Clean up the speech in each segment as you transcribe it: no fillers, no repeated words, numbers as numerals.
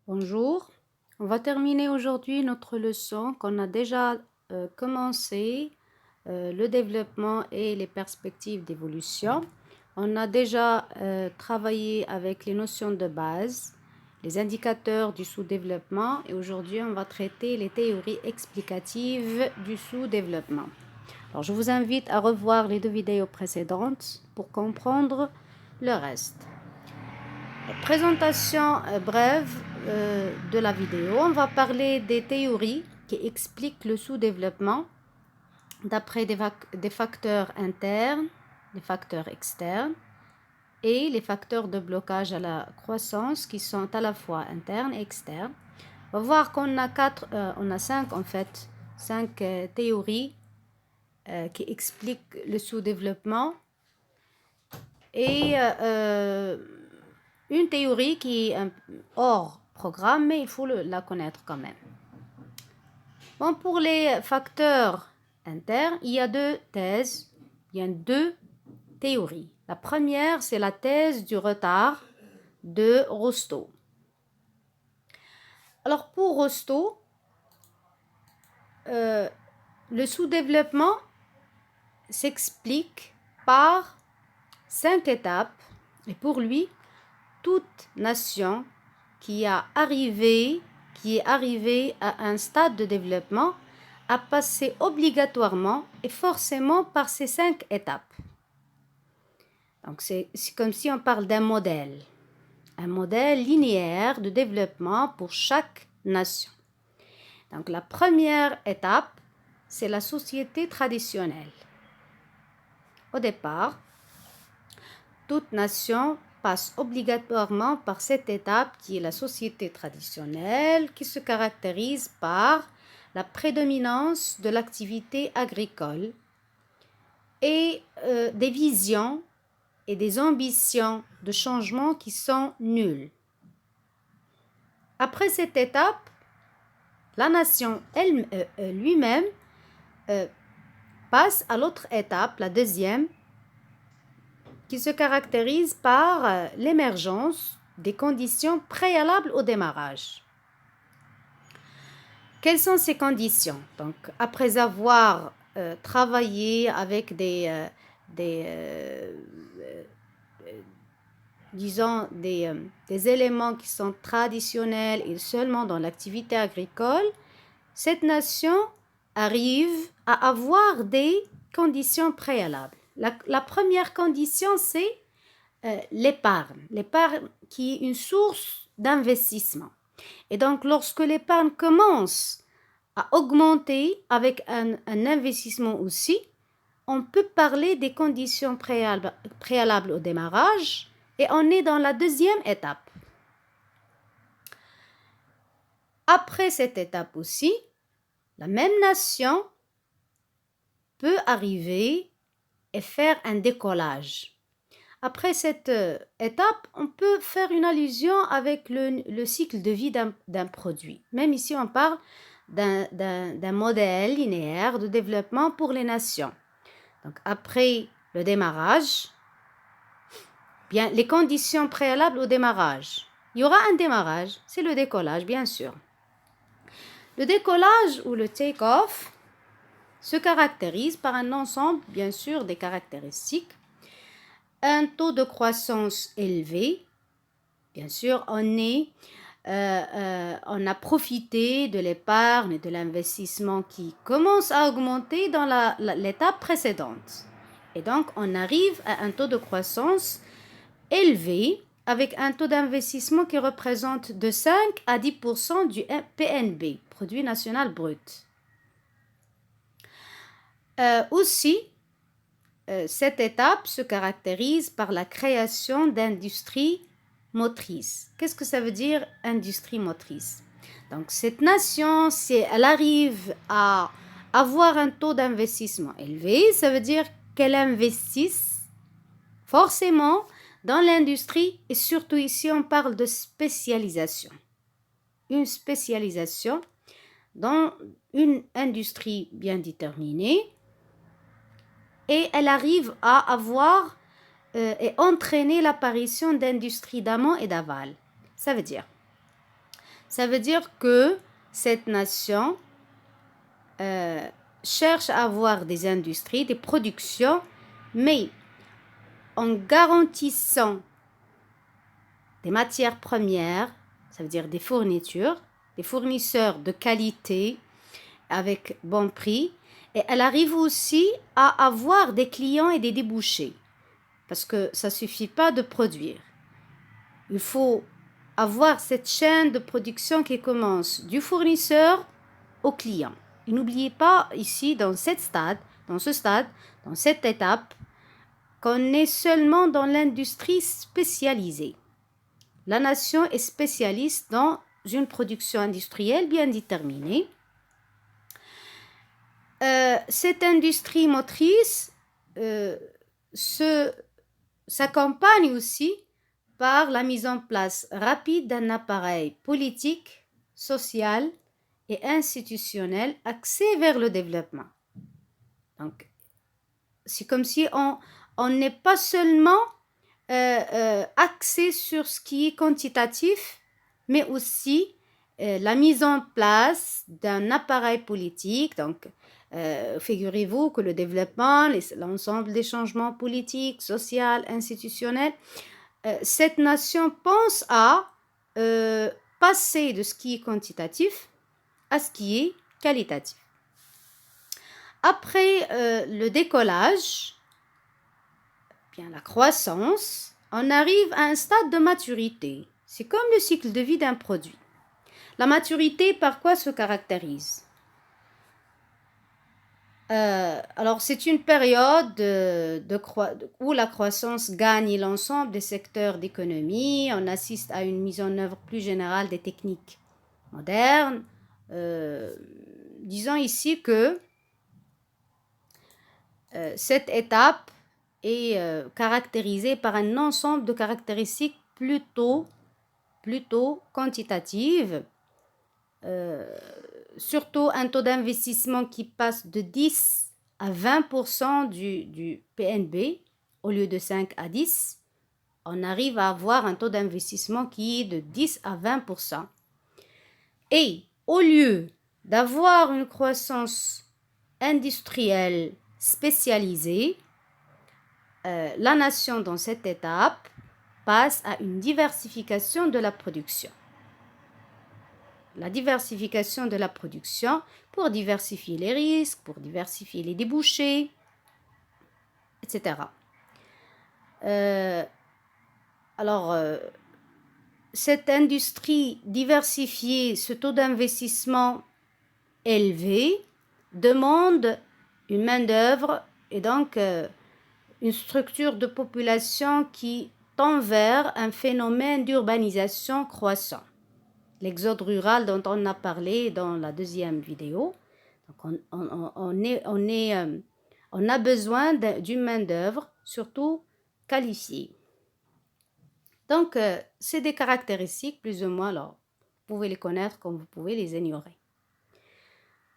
Bonjour, on va terminer aujourd'hui notre leçon qu'on a déjà commencé, le développement et les perspectives d'évolution. On a déjà travaillé avec les notions de base, les indicateurs du sous-développement et aujourd'hui on va traiter les théories explicatives du sous-développement. Alors je vous invite à revoir les 2 vidéos précédentes pour comprendre le reste. Présentation brève de la vidéo. On va parler des théories qui expliquent le sous-développement d'après des facteurs internes, des facteurs externes et les facteurs de blocage à la croissance qui sont à la fois internes et externes. On va voir qu'on a 5 en fait, 5 théories qui expliquent le sous-développement et une théorie qui est hors programme, mais il faut la connaître quand même. Bon, pour les facteurs internes, il y a 2 thèses, il y a 2 théories. La première, c'est la thèse du retard de Rostow. Alors pour Rostow, le sous-développement s'explique par 5 étapes et pour lui, toute nation qui est arrivée à un stade de développement a passé obligatoirement et forcément par ces 5 étapes. Donc c'est comme si on parle d'un modèle linéaire de développement pour chaque nation. Donc la première étape, c'est la société traditionnelle. Au départ, toute nation passe obligatoirement par cette étape qui est la société traditionnelle qui se caractérise par la prédominance de l'activité agricole et des visions et des ambitions de changement qui sont nulles. Après cette étape, la nation lui-même passe à l'autre étape, la deuxième, qui se caractérise par l'émergence des conditions préalables au démarrage. Quelles sont ces conditions? Donc, après avoir travaillé avec des éléments qui sont traditionnels et seulement dans l'activité agricole, cette nation arrive à avoir des conditions préalables. La première condition, c'est l'épargne. L'épargne qui est une source d'investissement. Et donc, lorsque l'épargne commence à augmenter avec un investissement aussi, on peut parler des conditions préalables au démarrage et on est dans la deuxième étape. Après cette étape aussi, la même nation peut arriver et faire un décollage. Après cette étape, on peut faire une allusion avec le cycle de vie d'un produit. Même ici, on parle d'un modèle linéaire de développement pour les nations. Donc, après le démarrage, bien, les conditions préalables au démarrage. Il y aura un démarrage, c'est le décollage, bien sûr. Le décollage ou le take-off se caractérise par un ensemble, bien sûr, des caractéristiques. Un taux de croissance élevé. Bien sûr, on a profité de l'épargne et de l'investissement qui commence à augmenter dans l'étape précédente. Et donc, on arrive à un taux de croissance élevé avec un taux d'investissement qui représente de 5 à 10% du PNB, produit national brut. Aussi, cette étape se caractérise par la création d'industries motrices. Qu'est-ce que ça veut dire, industrie motrice? Donc, cette nation, si elle arrive à avoir un taux d'investissement élevé, ça veut dire qu'elle investisse forcément dans l'industrie et surtout ici, on parle de spécialisation. Une spécialisation dans une industrie bien déterminée et elle arrive à avoir et entraîner l'apparition d'industries d'amont et d'aval. Ça veut dire, Ça veut dire que cette nation cherche à avoir des industries, des productions, mais en garantissant des matières premières, ça veut dire des fournitures, des fournisseurs de qualité avec bon prix, et elle arrive aussi à avoir des clients et des débouchés, parce que ça ne suffit pas de produire. Il faut avoir cette chaîne de production qui commence du fournisseur au client. Et n'oubliez pas ici, dans ce stade, dans cette étape, qu'on est seulement dans l'industrie spécialisée. La nation est spécialiste dans une production industrielle bien déterminée. Cette industrie motrice s'accompagne aussi par la mise en place rapide d'un appareil politique, social et institutionnel axé vers le développement. Donc, c'est comme si on n'est pas seulement axé sur ce qui est quantitatif, mais aussi la mise en place d'un appareil politique. Donc, figurez-vous que le développement, l'ensemble des changements politiques, sociaux, institutionnels, cette nation pense à passer de ce qui est quantitatif à ce qui est qualitatif. Après le décollage, bien la croissance, on arrive à un stade de maturité. C'est comme le cycle de vie d'un produit. La maturité, par quoi se caractérise? Alors, c'est une période où la croissance gagne l'ensemble des secteurs d'économie. On assiste à une mise en œuvre plus générale des techniques modernes. Disons ici que cette étape est caractérisée par un ensemble de caractéristiques plutôt quantitatives. Surtout un taux d'investissement qui passe de 10 à 20% du PNB au lieu de 5 à 10. On arrive à avoir un taux d'investissement qui est de 10 à 20%. Et au lieu d'avoir une croissance industrielle spécialisée, la nation dans cette étape passe à une diversification de la production. La diversification de la production pour diversifier les risques, pour diversifier les débouchés, etc. Cette industrie diversifiée, ce taux d'investissement élevé, demande une main-d'œuvre et donc une structure de population qui tend vers un phénomène d'urbanisation croissant. L'exode rural dont on a parlé dans la deuxième vidéo. Donc on a besoin d'une main-d'œuvre, surtout qualifiée. Donc, c'est des caractéristiques plus ou moins, alors, vous pouvez les connaître comme vous pouvez les ignorer.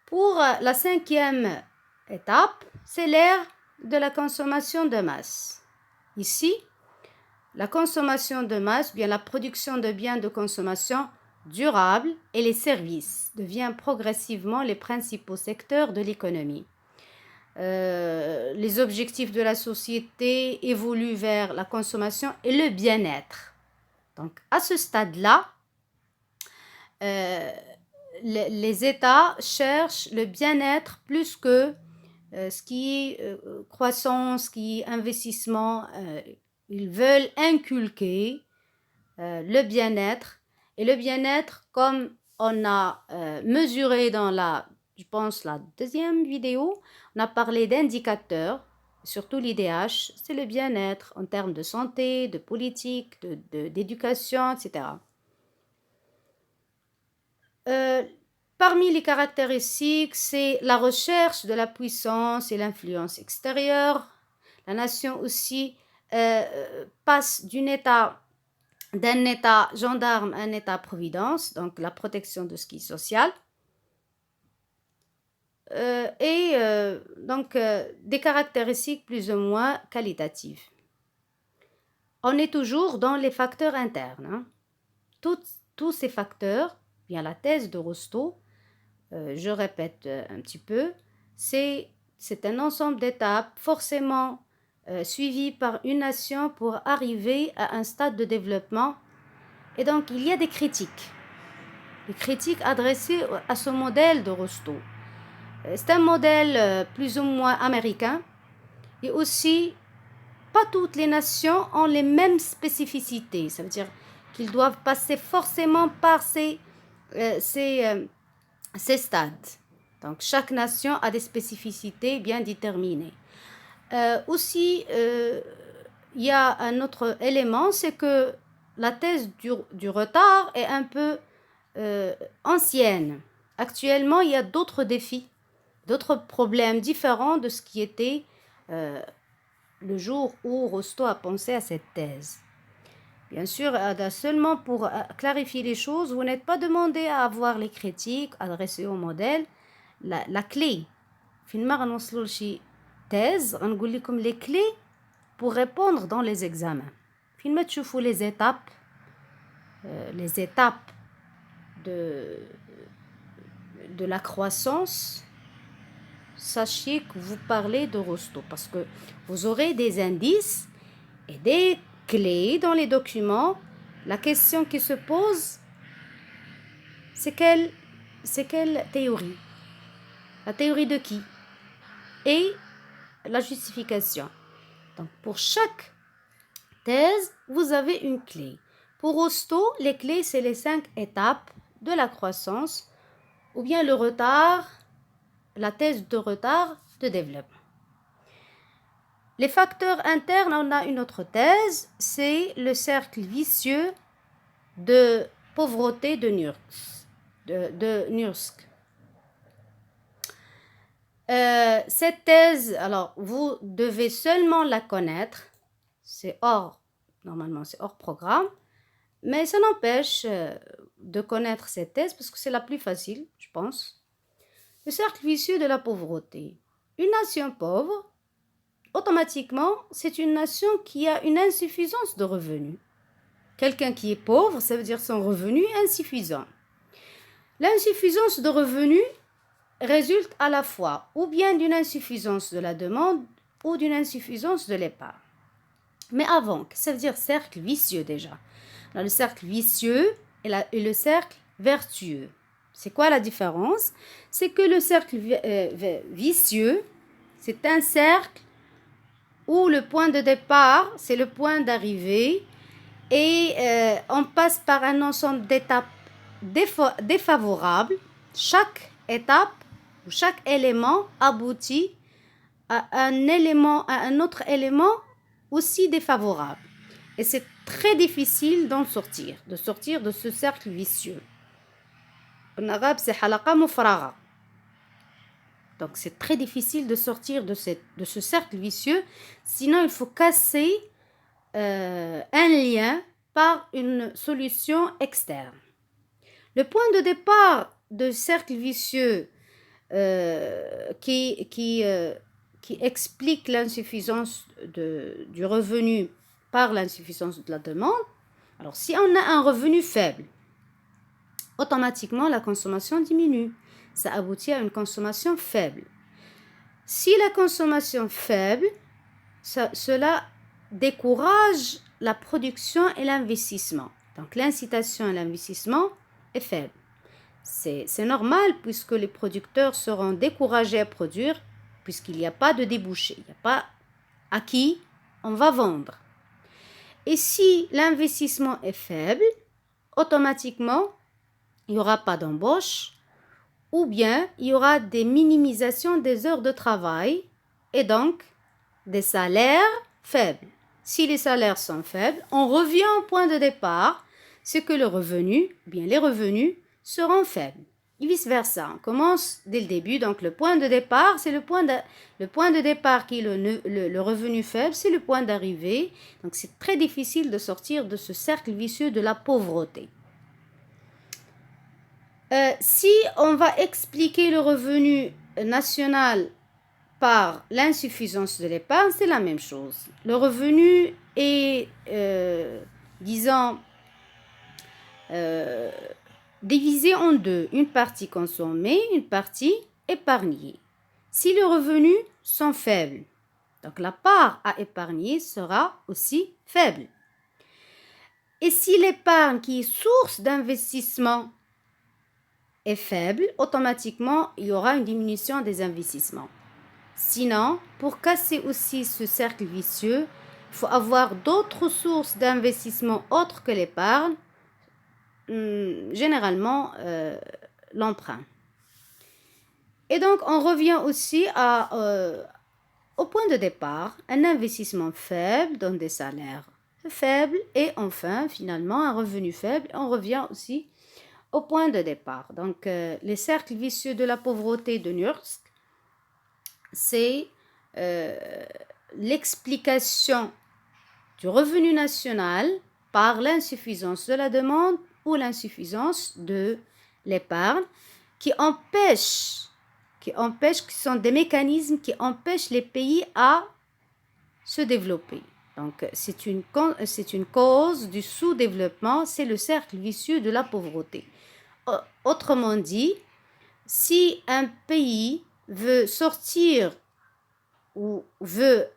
Pour la cinquième étape, c'est l'ère de la consommation de masse. Ici, la consommation de masse, bien la production de biens de consommation durable et les services deviennent progressivement les principaux secteurs de l'économie. Les objectifs de la société évoluent vers la consommation et le bien-être. Donc, à ce stade-là, les États cherchent le bien-être plus que ce qui est croissance, ce qui est investissement. Ils veulent inculquer le bien-être. Et le bien-être, comme on a mesuré dans la deuxième vidéo, on a parlé d'indicateurs, surtout l'IDH, c'est le bien-être en termes de santé, de politique, d'éducation, etc. Parmi les caractéristiques, c'est la recherche de la puissance et l'influence extérieure. La nation aussi passe d'un état gendarme à un état providence, donc la protection de ce qui est social. Donc des caractéristiques plus ou moins qualitatives. On est toujours dans les facteurs internes. Tous ces facteurs bien la thèse de Rostow, je répète un petit peu, c'est un ensemble d'étapes forcément suivies par une nation pour arriver à un stade de développement. Et donc, il y a des critiques adressées à ce modèle de Rostow. C'est un modèle plus ou moins américain et aussi pas toutes les nations ont les mêmes spécificités. Ça veut dire qu'ils doivent passer forcément par ces stades. Donc chaque nation a des spécificités bien déterminées. Aussi, il y a un autre élément, c'est que la thèse du retard est un peu ancienne. Actuellement, il y a d'autres défis, d'autres problèmes différents de ce qui était le jour où Rostow a pensé à cette thèse. Bien sûr, seulement pour clarifier les choses, vous n'êtes pas demandé à avoir les critiques adressées au modèle. La clé, finalement, thèse, on vous dit comme les clés pour répondre dans les examens. Finalement, tu fais les étapes de la croissance. Sachez que vous parlez de Rostow parce que vous aurez des indices et des clés dans les documents. La question qui se pose, c'est quelle théorie? La théorie de qui? Et la justification. Donc, pour chaque thèse, vous avez une clé. Pour Rostow, les clés, c'est les 5 étapes de la croissance ou bien le retard, la thèse de retard de développement. Les facteurs internes, on a une autre thèse, c'est le cercle vicieux de pauvreté de Nursk. Cette thèse, alors vous devez seulement la connaître, normalement c'est hors programme, mais ça n'empêche de connaître cette thèse parce que c'est la plus facile, je pense. Le cercle vicieux de la pauvreté. Une nation pauvre, automatiquement, c'est une nation qui a une insuffisance de revenus. Quelqu'un qui est pauvre, ça veut dire son revenu est insuffisant. L'insuffisance de revenus résulte à la fois ou bien d'une insuffisance de la demande ou d'une insuffisance de l'épargne. Mais avant, ça veut dire cercle vicieux déjà. Alors, le cercle vicieux et le cercle vertueux. C'est quoi la différence? C'est que le cercle vicieux, c'est un cercle où le point de départ, c'est le point d'arrivée et on passe par un ensemble d'étapes défavorables. Chaque étape ou chaque élément aboutit à un autre élément aussi défavorable. Et c'est très difficile de sortir de ce cercle vicieux. En arabe, c'est halaqa mufraga. Donc, c'est très difficile de sortir de ce cercle vicieux. Sinon, il faut casser un lien par une solution externe. Le point de départ de cercle vicieux qui explique l'insuffisance du revenu par l'insuffisance de la demande. Alors, si on a un revenu faible, automatiquement, la consommation diminue. Ça aboutit à une consommation faible. Si la consommation faible, cela décourage la production et l'investissement. Donc, l'incitation à l'investissement est faible. C'est normal puisque les producteurs seront découragés à produire puisqu'il n'y a pas de débouché. Il n'y a pas à qui on va vendre. Et si l'investissement est faible, automatiquement, il n'y aura pas d'embauche ou bien il y aura des minimisations des heures de travail et donc des salaires faibles. Si les salaires sont faibles, on revient au point de départ, c'est que les revenus seront faibles. Et vice-versa, on commence dès le début, donc le point de départ, c'est le point de départ qui est le revenu faible, c'est le point d'arrivée. Donc c'est très difficile de sortir de ce cercle vicieux de la pauvreté. Si on va expliquer le revenu national par l'insuffisance de l'épargne, c'est la même chose. Le revenu est, divisé en deux, une partie consommée, une partie épargnée. Si les revenus sont faibles, donc la part à épargner sera aussi faible. Et si l'épargne qui est source d'investissement est faible, automatiquement, il y aura une diminution des investissements. Sinon, pour casser aussi ce cercle vicieux, il faut avoir d'autres sources d'investissement autres que l'épargne, généralement l'emprunt. Et donc, on revient aussi au point de départ, un investissement faible donne des salaires faibles et enfin, finalement, un revenu faible. On revient aussi au point de départ. Donc, les cercles vicieux de la pauvreté de Nurse, c'est l'explication du revenu national par l'insuffisance de la demande ou l'insuffisance de l'épargne qui sont des mécanismes qui empêchent les pays à se développer. Donc, c'est une cause du sous-développement, c'est le cercle vicieux de la pauvreté. Autrement dit, si un pays veut sortir ou veut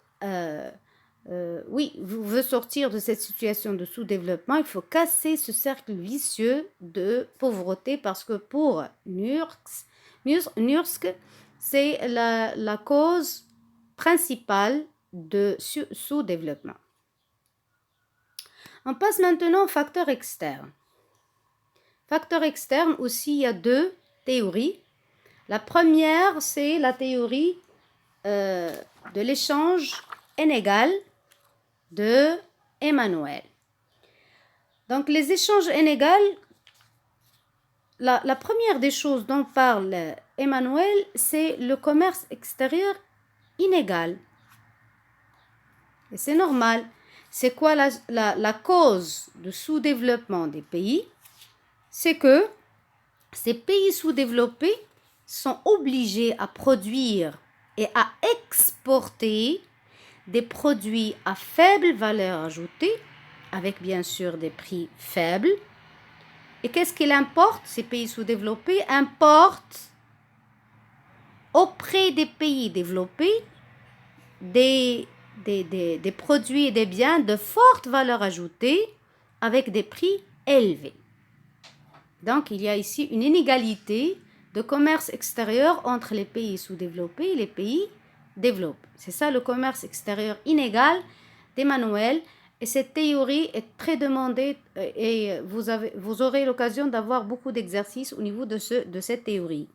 sortir de cette situation de sous-développement, il faut casser ce cercle vicieux de pauvreté parce que pour Nursk, c'est la cause principale de sous-développement. On passe maintenant aux facteurs externes. Facteurs externes aussi, il y a deux théories. La première, c'est la théorie de l'échange inégal de Emmanuel. Donc, les échanges inégaux, la première des choses dont parle Emmanuel, c'est le commerce extérieur inégal. Et c'est normal. C'est quoi la cause du sous-développement des pays? C'est que ces pays sous-développés sont obligés à produire et à exporter des produits à faible valeur ajoutée, avec bien sûr des prix faibles. Et qu'est-ce qu'ils importent? Ces pays sous-développés importent auprès des pays développés des produits et des biens de forte valeur ajoutée avec des prix élevés. Donc, il y a ici une inégalité de commerce extérieur entre les pays sous-développés et les pays développés. C'est ça le commerce extérieur inégal d'Emmanuel. Et cette théorie est très demandée et vous aurez l'occasion d'avoir beaucoup d'exercices au niveau de cette théorie.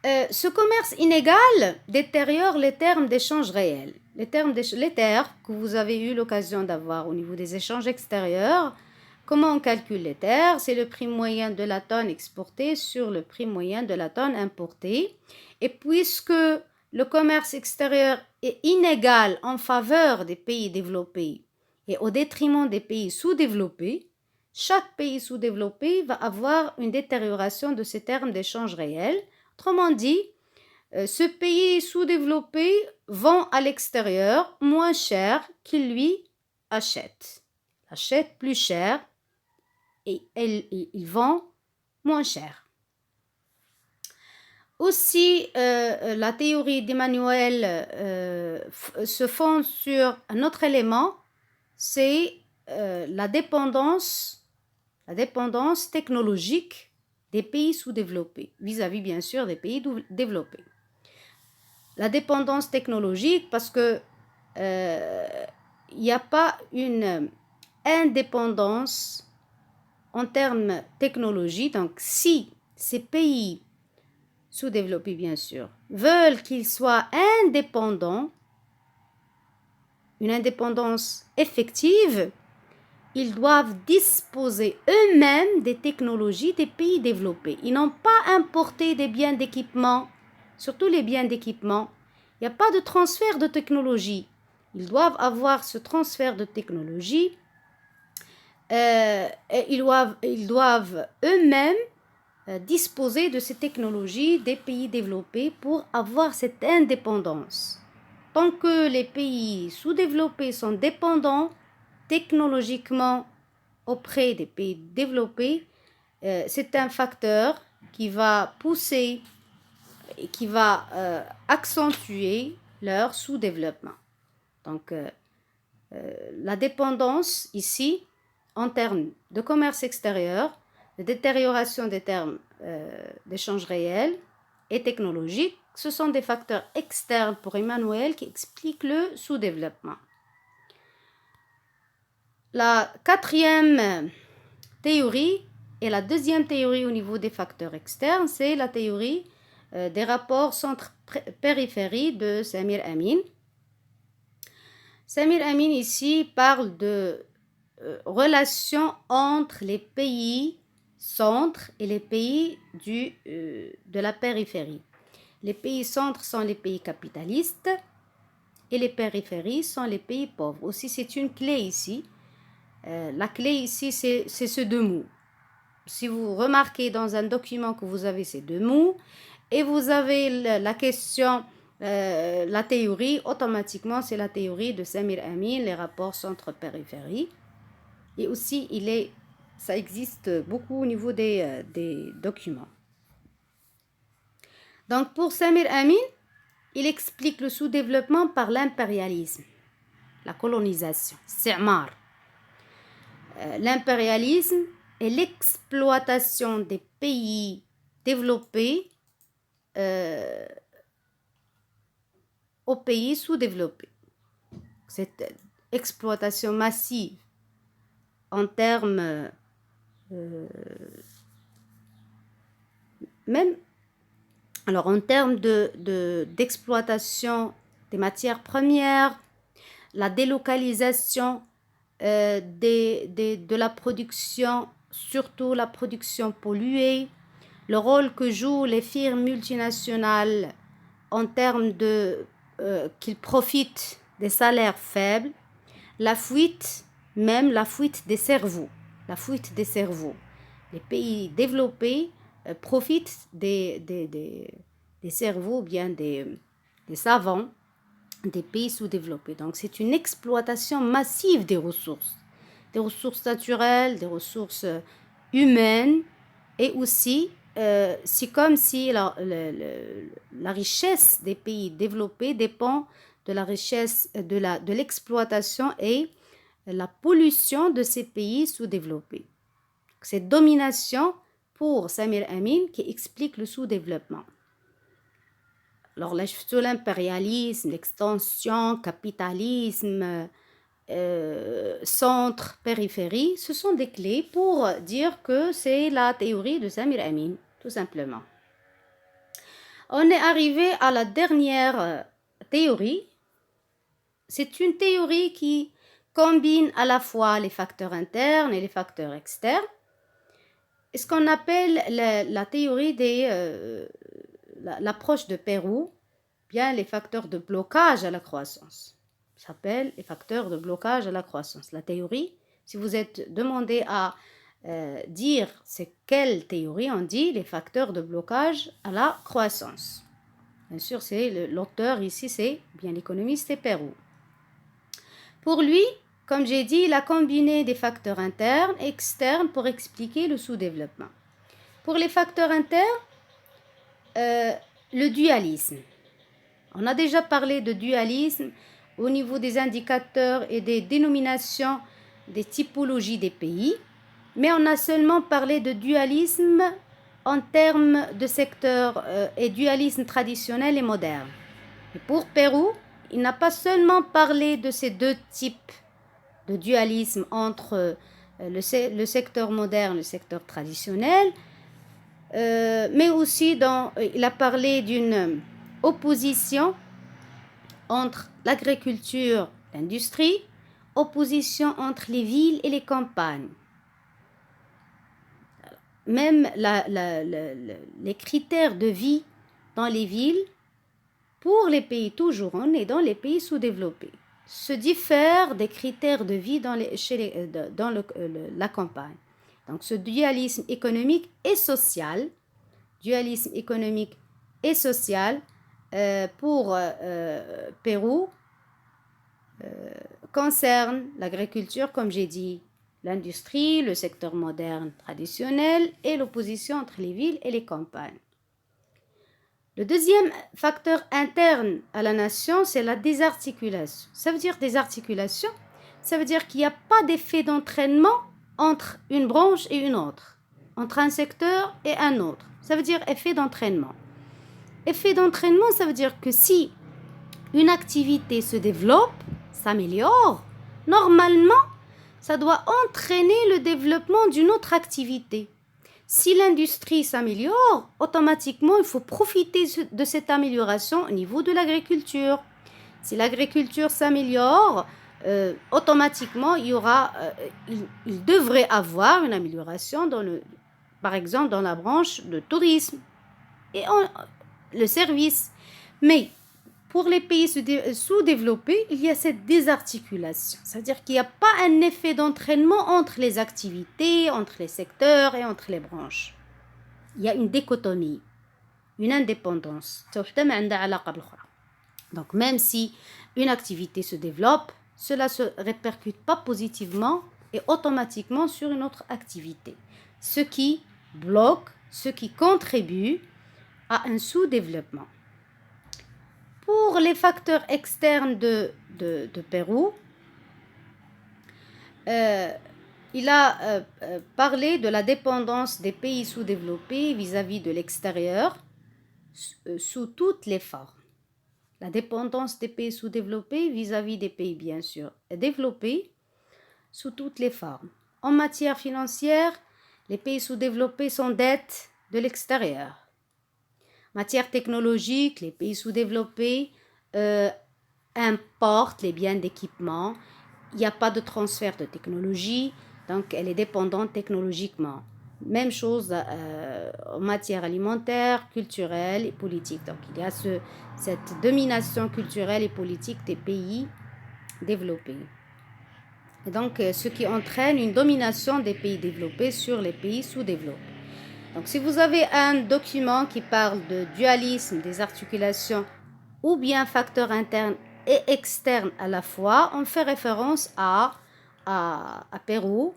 Ce commerce inégal détériore les termes d'échange réels. Les termes que vous avez eu l'occasion d'avoir au niveau des échanges extérieurs. Comment on calcule les terres? C'est le prix moyen de la tonne exportée sur le prix moyen de la tonne importée. Et puisque le commerce extérieur est inégal en faveur des pays développés et au détriment des pays sous-développés, chaque pays sous-développé va avoir une détérioration de ses termes d'échange réels. Autrement dit, ce pays sous-développé vend à l'extérieur moins cher qu'il lui achète plus cher et il vend moins cher. Aussi, la théorie d'Emmanuel se fonde sur un autre élément, c'est la dépendance technologique des pays sous-développés, vis-à-vis bien sûr des pays développés. La dépendance technologique parce que il n'y a pas une indépendance en termes technologie. Donc, si ces pays sous-développés, bien sûr, veulent qu'ils soient indépendants, une indépendance effective, ils doivent disposer eux-mêmes des technologies des pays développés. Ils n'ont pas importé des biens d'équipement, surtout les biens d'équipement. Il n'y a pas de transfert de technologie. Ils doivent avoir ce transfert de technologie. Ils doivent eux-mêmes disposer de ces technologies des pays développés pour avoir cette indépendance. Tant que les pays sous-développés sont dépendants technologiquement auprès des pays développés, c'est un facteur qui va pousser et qui va accentuer leur sous-développement. Donc, la dépendance ici, en termes de commerce extérieur, de détérioration des termes d'échange réel et technologique, ce sont des facteurs externes pour Emmanuel qui expliquent le sous-développement. La quatrième théorie et la deuxième théorie au niveau des facteurs externes, c'est la théorie des rapports centre-périphérie de Samir Amin. Samir Amin ici parle de relations entre les pays centres et les pays de la périphérie. Les pays centres sont les pays capitalistes et les périphéries sont les pays pauvres. Aussi, c'est une clé ici. La clé ici, c'est ce deux mots. Si vous remarquez dans un document que vous avez ces deux mots et vous avez la question, la théorie, automatiquement, c'est la théorie de Samir Amin, les rapports centre-périphérie. Et aussi, ça existe beaucoup au niveau des documents. Donc, pour Samir Amin, il explique le sous-développement par l'impérialisme, la colonisation, Si'mar. L'impérialisme est l'exploitation des pays développés aux pays sous-développés. Cette exploitation massive en termes d'exploitation des matières premières, la délocalisation de la production, surtout la production polluée, le rôle que jouent les firmes multinationales en termes qu'ils profitent des salaires faibles, la fuite des cerveaux. Les pays développés profitent des cerveaux, bien des savants des pays sous-développés. Donc, c'est une exploitation massive des ressources naturelles, des ressources humaines, et aussi, c'est comme si la richesse des pays développés dépend de la richesse, de l'exploitation et la pollution de ces pays sous-développés. Cette domination pour Samir Amin qui explique le sous-développement. Alors là, l'impérialisme, l'extension, capitalisme, centre, périphérie, ce sont des clés pour dire que c'est la théorie de Samir Amin, tout simplement. On est arrivé à la dernière théorie. C'est une théorie qui combine à la fois les facteurs internes et les facteurs externes. Et ce qu'on appelle la théorie l'approche de Pérou, bien les facteurs de blocage à la croissance. Ça s'appelle les facteurs de blocage à la croissance. La théorie, si vous êtes demandé à dire c'est quelle théorie, on dit les facteurs de blocage à la croissance. Bien sûr, c'est l'auteur ici, c'est bien l'économiste et Pérou. Pour lui, comme j'ai dit, il a combiné des facteurs internes et externes pour expliquer le sous-développement. Pour les facteurs internes, le dualisme. On a déjà parlé de dualisme au niveau des indicateurs et des dénominations des typologies des pays, mais on a seulement parlé de dualisme en termes de secteur et dualisme traditionnel et moderne. Et pour Pérou, il n'a pas seulement parlé de ces deux types de dualisme entre le secteur moderne et le secteur traditionnel, mais aussi il a parlé d'une opposition entre l'agriculture et l'industrie, opposition entre les villes et les campagnes. Même les critères de vie dans les villes, pour les pays, toujours on est dans les pays sous-développés, se diffèrent des critères de vie dans la campagne. Donc ce dualisme économique et social, pour Pérou concerne l'agriculture, comme j'ai dit, l'industrie, le secteur moderne traditionnel et l'opposition entre les villes et les campagnes. Le deuxième facteur interne à la nation, c'est la désarticulation. Ça veut dire désarticulation, ça veut dire qu'il n'y a pas d'effet d'entraînement entre une branche et une autre, entre un secteur et un autre. Ça veut dire effet d'entraînement. Effet d'entraînement, ça veut dire que si une activité se développe, s'améliore, normalement, ça doit entraîner le développement d'une autre activité. Si l'industrie s'améliore, automatiquement, il faut profiter de cette amélioration au niveau de l'agriculture. Si l'agriculture s'améliore, automatiquement, il devrait avoir une amélioration, par exemple, dans la branche de tourisme et le service. Mais pour les pays sous-développés, il y a cette désarticulation. C'est-à-dire qu'il n'y a pas un effet d'entraînement entre les activités, entre les secteurs et entre les branches. Il y a une dichotomie, une indépendance. Donc même si une activité se développe, cela ne se répercute pas positivement et automatiquement sur une autre activité. Ce qui bloque, ce qui contribue à un sous-développement. Pour les facteurs externes de Pérou, il a parlé de la dépendance des pays sous-développés vis-à-vis de l'extérieur sous toutes les formes. La dépendance des pays sous-développés vis-à-vis des pays, bien sûr, développés sous toutes les formes. En matière financière, les pays sous-développés sont dettes de l'extérieur. Matière technologique, les pays sous-développés importent les biens d'équipement. Il n'y a pas de transfert de technologie, donc elle est dépendante technologiquement. Même chose en matière alimentaire, culturelle et politique. Donc il y a cette domination culturelle et politique des pays développés. Et donc ce qui entraîne une domination des pays développés sur les pays sous-développés. Donc si vous avez un document qui parle de dualisme des articulations ou bien facteurs internes et externes à la fois, on fait référence à Pérou.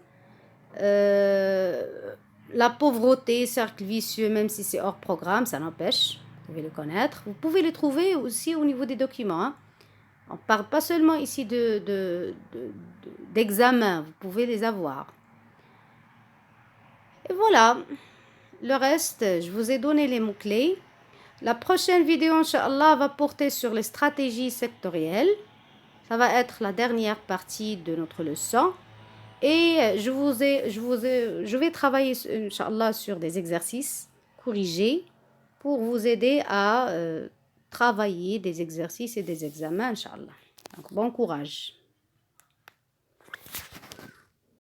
La pauvreté, cercle vicieux, même si c'est hors programme, ça n'empêche, vous pouvez le connaître. Vous pouvez le trouver aussi au niveau des documents. Hein. On ne parle pas seulement ici d'examen, vous pouvez les avoir. Et voilà. Le reste, je vous ai donné les mots-clés. La prochaine vidéo, Inch'Allah, va porter sur les stratégies sectorielles. Ça va être la dernière partie de notre leçon. Et je vais travailler, Inch'Allah, sur des exercices corrigés pour vous aider à travailler des exercices et des examens, Inch'Allah. Donc, bon courage.